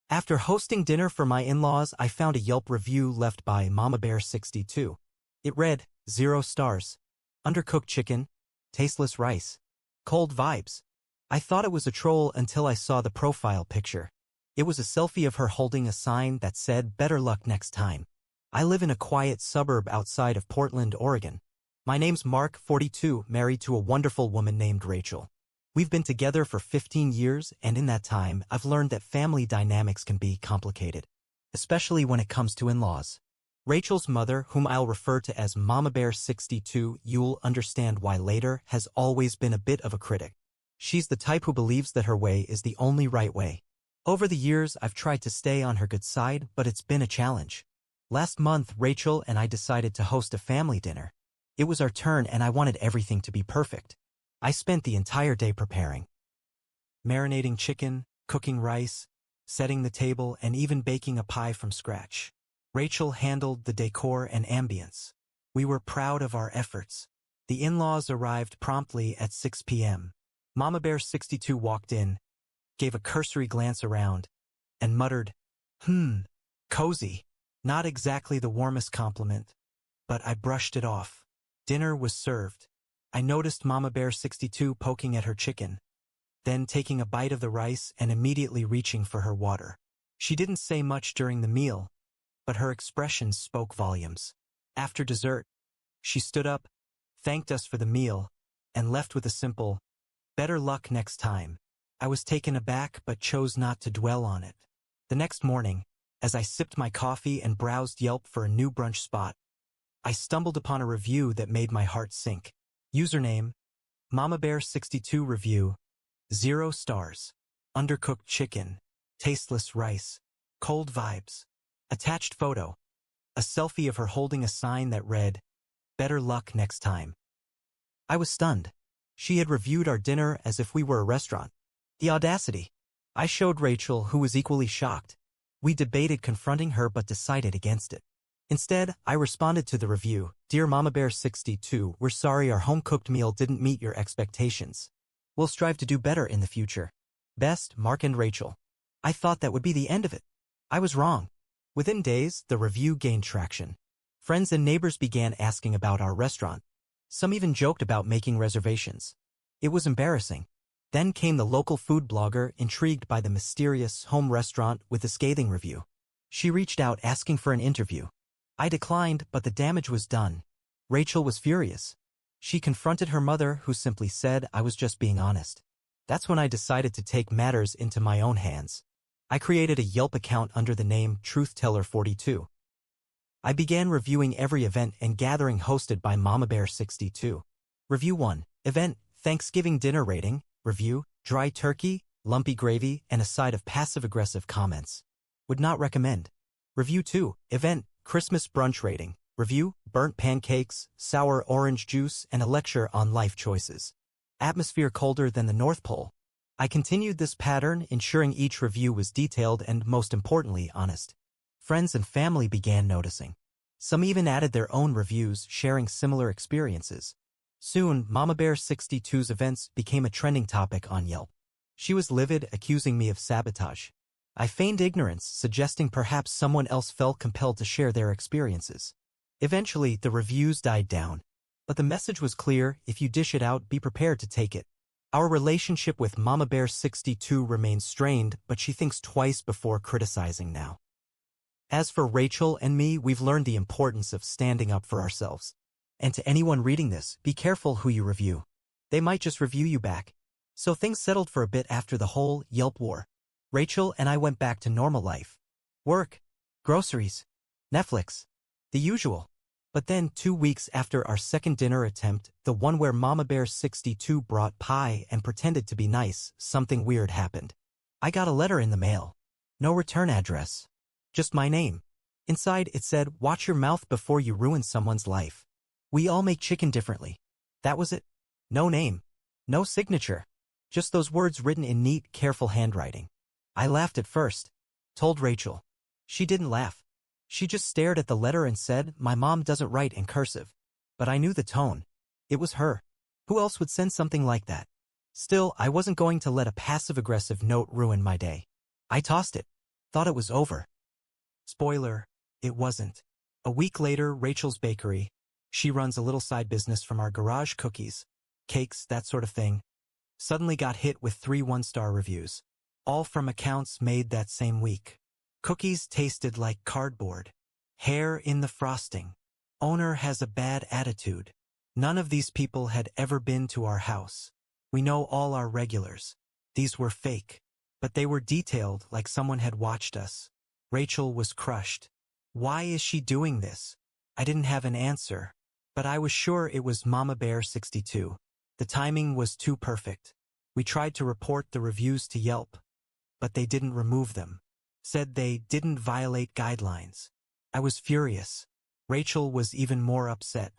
After hosting dinner for my in-laws, I found a Yelp review left by Mamabear62. It read, 0 stars. Undercooked chicken, tasteless rice, cold vibes. I thought it was a troll until I saw the profile picture. It was a selfie of her holding a sign that said, better luck next time. I live in a quiet suburb outside of Portland, Oregon. My name's Mark, 42, married to a wonderful woman named Rachel. We've been together for 15 years, and in that time, I've learned that family dynamics can be complicated, especially when it comes to in-laws. Rachel's mother, whom I'll refer to as Mamabear62, you'll understand why later, has always been a bit of a critic. She's the type who believes that her way is the only right way. Over the years, I've tried to stay on her good side, but it's been a challenge. Last month, Rachel and I decided to host a family dinner. It was our turn and I wanted everything to be perfect. I spent the entire day preparing. Marinating chicken, cooking rice, setting the table, and even baking a pie from scratch. Rachel handled the decor and ambience. We were proud of our efforts. The in-laws arrived promptly at 6 p.m. Mamabear62 walked in, gave a cursory glance around, and muttered, cozy. Not exactly the warmest compliment, but I brushed it off. Dinner was served. I noticed Mamabear62 poking at her chicken, then taking a bite of the rice and immediately reaching for her water. She didn't say much during the meal, but her expressions spoke volumes. After dessert, she stood up, thanked us for the meal, and left with a simple, better luck next time. I was taken aback but chose not to dwell on it. The next morning, as I sipped my coffee and browsed Yelp for a new brunch spot, I stumbled upon a review that made my heart sink. Username, Mamabear62 review, 0 stars. Undercooked chicken, tasteless rice, cold vibes. Attached photo, a selfie of her holding a sign that read, better luck next time. I was stunned. She had reviewed our dinner as if we were a restaurant. The audacity. I showed Rachel, who was equally shocked. We debated confronting her but decided against it. Instead, I responded to the review, Dear Mamabear62, we're sorry our home-cooked meal didn't meet your expectations. We'll strive to do better in the future. Best, Mark and Rachel. I thought that would be the end of it. I was wrong. Within days, the review gained traction. Friends and neighbors began asking about our restaurant. Some even joked about making reservations. It was embarrassing. Then came the local food blogger, intrigued by the mysterious home restaurant with a scathing review. She reached out asking for an interview. I declined, but the damage was done. Rachel was furious. She confronted her mother, who simply said I was just being honest. That's when I decided to take matters into my own hands. I created a Yelp account under the name TruthTeller42. I began reviewing every event and gathering hosted by Mamabear62. Review 1. Event, Thanksgiving dinner rating. Review, dry turkey, lumpy gravy, and a side of passive-aggressive comments. Would not recommend. Review 2. Event, Christmas brunch rating. Review, burnt pancakes, sour orange juice, and a lecture on life choices. Atmosphere colder than the North Pole. I continued this pattern, ensuring each review was detailed and, most importantly, honest. Friends and family began noticing. Some even added their own reviews, sharing similar experiences. Soon, Mamabear62's events became a trending topic on Yelp. She was livid, accusing me of sabotage. I feigned ignorance, suggesting perhaps someone else felt compelled to share their experiences. Eventually, the reviews died down. But the message was clear: if you dish it out, be prepared to take it. Our relationship with Mamabear62 remains strained, but she thinks twice before criticizing now. As for Rachel and me, we've learned the importance of standing up for ourselves. And to anyone reading this, be careful who you review. They might just review you back. So things settled for a bit after the whole Yelp war. Rachel and I went back to normal life. Work, groceries, Netflix, the usual. But then 2 weeks after our second dinner attempt, the one where Mamabear62 brought pie and pretended to be nice, something weird happened. I got a letter in the mail. No return address. Just my name. Inside it said, watch your mouth before you ruin someone's life. We all make chicken differently. That was it. No name. No signature. Just those words written in neat, careful handwriting. I laughed at first. Told Rachel. She didn't laugh. She just stared at the letter and said, my mom doesn't write in cursive. But I knew the tone. It was her. Who else would send something like that? Still, I wasn't going to let a passive-aggressive note ruin my day. I tossed it. Thought it was over. Spoiler, it wasn't. A week later, Rachel's Bakery. She runs a little side business from our garage, cookies, cakes, that sort of thing. Suddenly got hit with 3 one-star reviews. All from accounts made that same week. Cookies tasted like cardboard. Hair in the frosting. Owner has a bad attitude. None of these people had ever been to our house. We know all our regulars. These were fake. But they were detailed like someone had watched us. Rachel was crushed. Why is she doing this? I didn't have an answer. But I was sure it was Mamabear62. The timing was too perfect. We tried to report the reviews to Yelp, but they didn't remove them. Said they didn't violate guidelines. I was furious. Rachel was even more upset.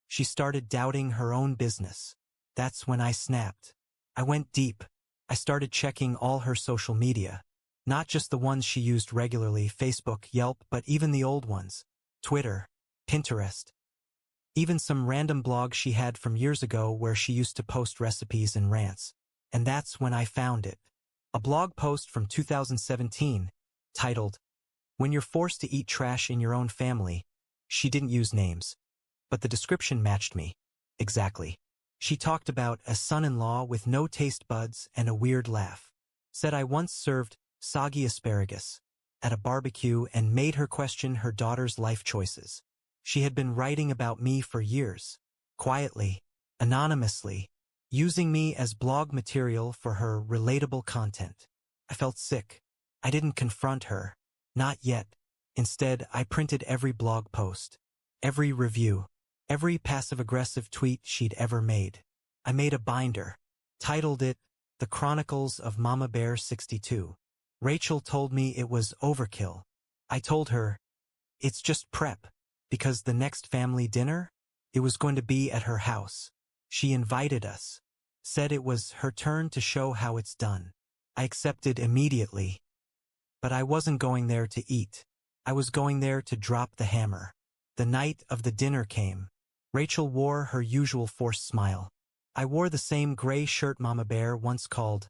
She started doubting her own business. That's when I snapped. I went deep. I started checking all her social media. Not just the ones she used regularly, Facebook, Yelp, but even the old ones. Twitter, Pinterest. Even some random blogs she had from years ago where she used to post recipes and rants. And that's when I found it. A blog post from 2017, titled, "When You're Forced to Eat Trash in Your Own Family." She didn't use names. But the description matched me. Exactly. She talked about a son-in-law with no taste buds and a weird laugh. Said I once served soggy asparagus at a barbecue and made her question her daughter's life choices. She had been writing about me for years, quietly, anonymously, using me as blog material for her relatable content. I felt sick. I didn't confront her. Not yet. Instead, I printed every blog post, every review, every passive-aggressive tweet she'd ever made. I made a binder, titled it, "The Chronicles of Mamabear62. Rachel told me it was overkill. I told her, it's just prep, because the next family dinner, it was going to be at her house. She invited us. Said it was her turn to show how it's done. I accepted immediately. But I wasn't going there to eat. I was going there to drop the hammer. The night of the dinner came. Rachel wore her usual forced smile. I wore the same gray shirt Mama Bear once called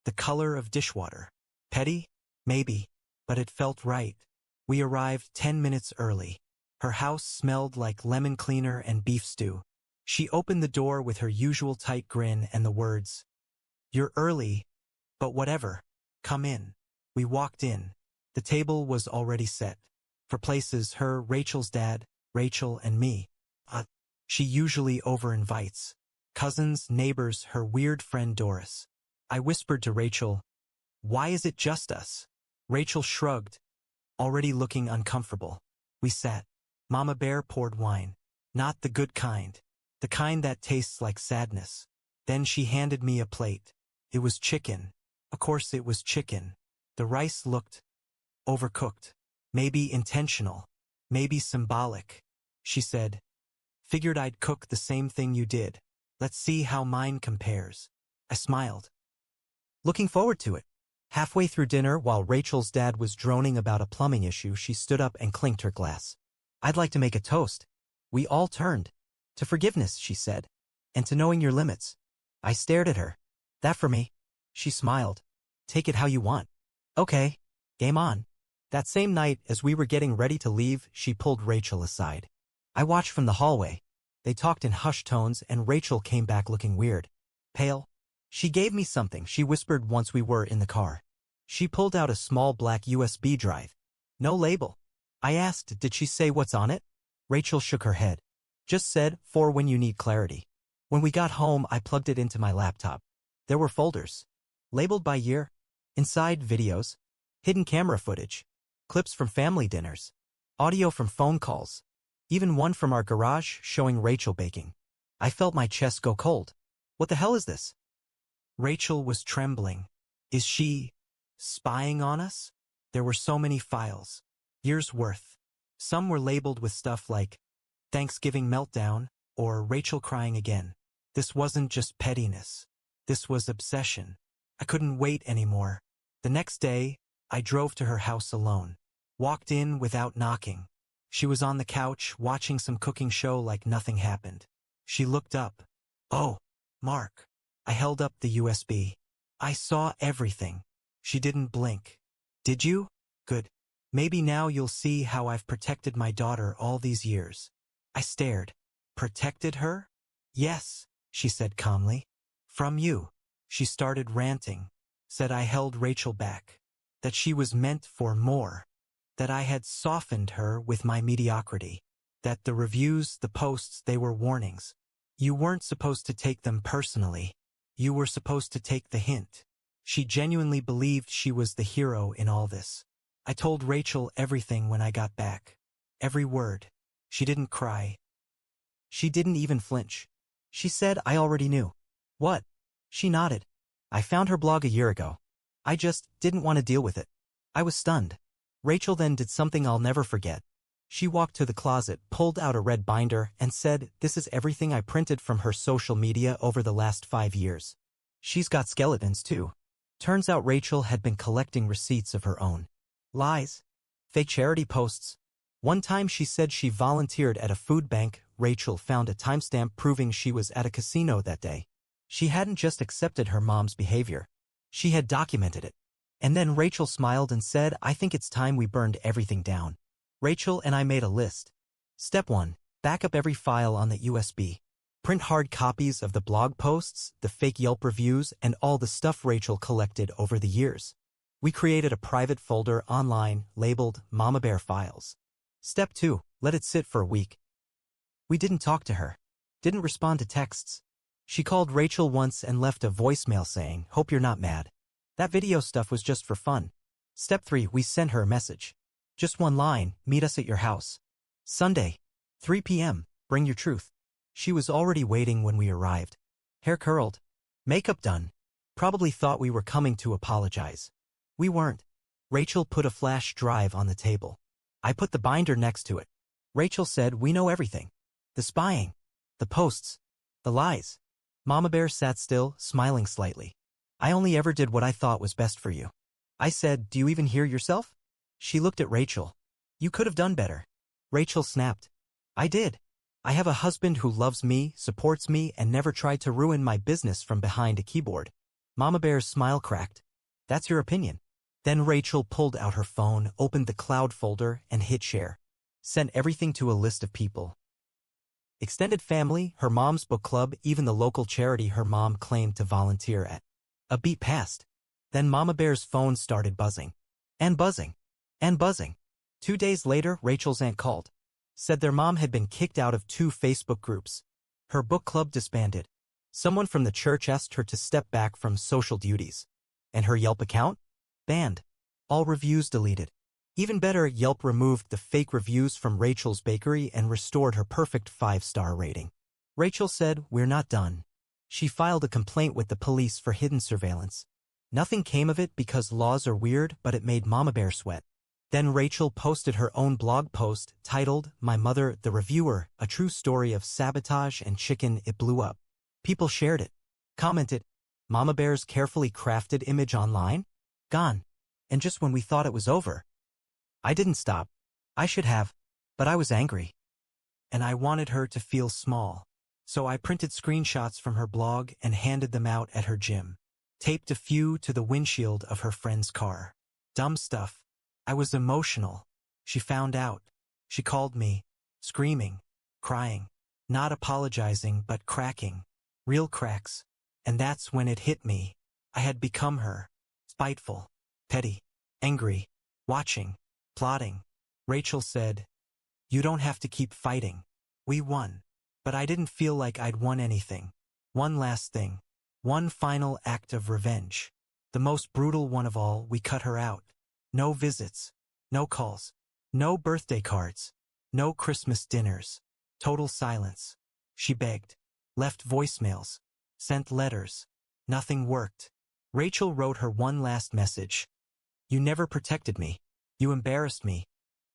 the color of dishwater. Petty? Maybe. But it felt right. We arrived 10 minutes early. Her house smelled like lemon cleaner and beef stew. She opened the door with her usual tight grin and the words, "You're early, but whatever. Come in." We walked in. The table was already set. For places, her, Rachel's dad, Rachel, and me. She usually over-invites. Cousins, neighbors, her weird friend Doris. I whispered to Rachel, "Why is it just us?" Rachel shrugged, already looking uncomfortable. We sat. Mama Bear poured wine. Not the good kind. The kind that tastes like sadness. Then she handed me a plate. It was chicken. Of course it was chicken. The rice looked overcooked. Maybe intentional. Maybe symbolic. She said, "Figured I'd cook the same thing you did. Let's see how mine compares." I smiled. Looking forward to it. Halfway through dinner, while Rachel's dad was droning about a plumbing issue, she stood up and clinked her glass. "I'd like to make a toast." We all turned. "To forgiveness," she said, "and to knowing your limits." I stared at her. "That for me?" She smiled. "Take it how you want." "Okay. Game on." That same night, as we were getting ready to leave, she pulled Rachel aside. I watched from the hallway. They talked in hushed tones, and Rachel came back looking weird. Pale. "She gave me something," she whispered once we were in the car. She pulled out a small black USB drive. No label. I asked, "Did she say what's on it?" Rachel shook her head. "Just said, for when you need clarity." When we got home, I plugged it into my laptop. There were folders, labeled by year. Inside, videos, hidden camera footage, clips from family dinners, audio from phone calls, even one from our garage showing Rachel baking. I felt my chest go cold. What the hell is this? Rachel was trembling. Is she spying on us? There were so many files. Years worth. Some were labeled with stuff like Thanksgiving meltdown or Rachel crying again. This wasn't just pettiness. This was obsession. I couldn't wait anymore. The next day, I drove to her house alone. Walked in without knocking. She was on the couch watching some cooking show like nothing happened. She looked up. "Oh, Mark." I held up the USB. "I saw everything." She didn't blink. "Did you?" Good. Maybe now you'll see how I've protected my daughter all these years. I stared. Protected her? Yes, she said calmly. From you. She started ranting. Said I held Rachel back. That she was meant for more. That I had softened her with my mediocrity. That the reviews, the posts, they were warnings. You weren't supposed to take them personally. You were supposed to take the hint. She genuinely believed she was the hero in all this. I told Rachel everything when I got back. Every word. She didn't cry. She didn't even flinch. She said I already knew. What? She nodded. I found her blog a year ago. I just didn't want to deal with it. I was stunned. Rachel then did something I'll never forget. She walked to the closet, pulled out a red binder, and said, "This is everything I printed from her social media over the last 5 years. She's got skeletons too." Turns out Rachel had been collecting receipts of her own. Lies. Fake charity posts. One time she said she volunteered at a food bank. Rachel found a timestamp proving she was at a casino that day. She hadn't just accepted her mom's behavior. She had documented it. And then Rachel smiled and said, "I think it's time we burned everything down." Rachel and I made a list. Step 1. Back up every file on the USB. Print hard copies of the blog posts, the fake Yelp reviews, and all the stuff Rachel collected over the years. We created a private folder online labeled Mama Bear Files. Step 2. Let it sit for a week. We didn't talk to her. Didn't respond to texts. She called Rachel once and left a voicemail saying, "Hope you're not mad. That video stuff was just for fun." Step 3. We sent her a message. Just one line, "Meet us at your house. Sunday, 3 p.m., bring your truth." She was already waiting when we arrived. Hair curled. Makeup done. Probably thought we were coming to apologize. We weren't. Rachel put a flash drive on the table. I put the binder next to it. Rachel said, "We know everything. The spying. The posts. The lies." Mama Bear sat still, smiling slightly. "I only ever did what I thought was best for you." I said, "Do you even hear yourself?" She looked at Rachel. "You could have done better." Rachel snapped. "I did. I have a husband who loves me, supports me, and never tried to ruin my business from behind a keyboard." Mama Bear's smile cracked. "That's your opinion." Then Rachel pulled out her phone, opened the cloud folder, and hit share. Sent everything to a list of people. Extended family, her mom's book club, even the local charity her mom claimed to volunteer at. A beat passed. Then Mama Bear's phone started buzzing. And buzzing. And buzzing. 2 days later, Rachel's aunt called. Said their mom had been kicked out of 2 Facebook groups. Her book club disbanded. Someone from the church asked her to step back from social duties. And her Yelp account? Banned. All reviews deleted. Even better, Yelp removed the fake reviews from Rachel's bakery and restored her perfect 5-star rating. Rachel said, "We're not done." She filed a complaint with the police for hidden surveillance. Nothing came of it because laws are weird, but it made Mama Bear sweat. Then Rachel posted her own blog post titled, "My Mother, the Reviewer, a True Story of Sabotage and Chicken." It blew up. People shared it. Commented. Mama Bear's carefully crafted image online? Gone. And just when we thought it was over. I didn't stop. I should have. But I was angry. And I wanted her to feel small. So I printed screenshots from her blog and handed them out at her gym. Taped a few to the windshield of her friend's car. Dumb stuff. I was emotional. She found out. She called me, screaming, crying, not apologizing but cracking. Real cracks. And that's when it hit me. I had become her. Spiteful, petty, angry, watching, plotting. Rachel said, "You don't have to keep fighting. We won." But I didn't feel like I'd won anything. One last thing. One final act of revenge. The most brutal one of all, we cut her out. No visits. No calls. No birthday cards. No Christmas dinners. Total silence. She begged. Left voicemails. Sent letters. Nothing worked. Rachel wrote her one last message. "You never protected me. You embarrassed me.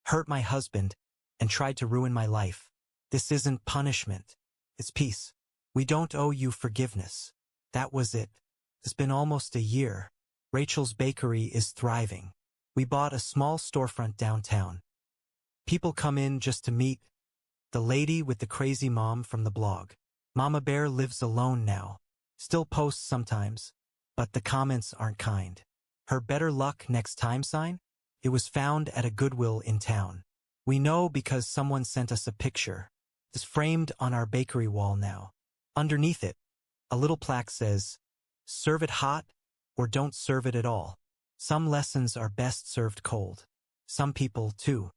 Hurt my husband. And tried to ruin my life. This isn't punishment. It's peace. We don't owe you forgiveness." That was it. It's been almost a year. Rachel's bakery is thriving. We bought a small storefront downtown. People come in just to meet the lady with the crazy mom from the blog. Mama Bear lives alone now. Still posts sometimes, but the comments aren't kind. Her better luck next time sign? It was found at a Goodwill in town. We know because someone sent us a picture. It's framed on our bakery wall now. Underneath it, a little plaque says, "Serve it hot or don't serve it at all. Some lessons are best served cold." Some people, too,